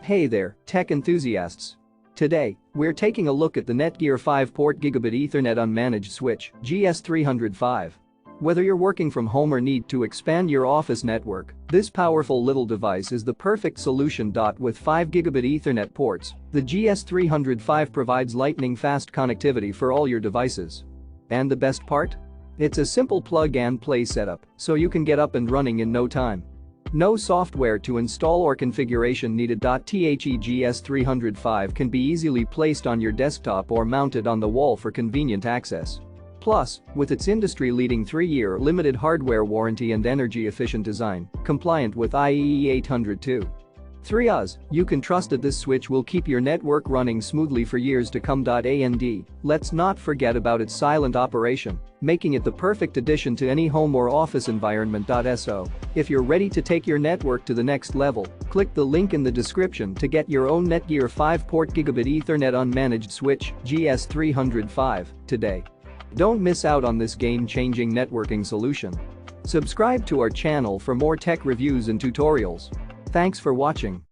Hey there, tech enthusiasts. Today, we're taking a look at the NETGEAR 5-port Gigabit Ethernet unmanaged switch, GS305. Whether you're working from home or need to expand your office network, this powerful little device is the perfect solution. With 5 Gigabit Ethernet ports, the GS305 provides lightning-fast connectivity for all your devices. And the best part? It's a simple plug-and-play setup, so you can get up and running in no time. No software to install or configuration needed. The GS305 can be easily placed on your desktop or mounted on the wall for convenient access. Plus, with its industry-leading 3-year limited hardware warranty and energy-efficient design, compliant with IEEE 802. 3As, you can trust that this switch will keep your network running smoothly for years to come. And let's not forget about its silent operation, making it the perfect addition to any home or office environment. So, if you're ready to take your network to the next level, click the link in the description to get your own NETGEAR 5-port Gigabit Ethernet unmanaged switch, GS305, today. Don't miss out on this game-changing networking solution. Subscribe to our channel for more tech reviews and tutorials. Thanks for watching.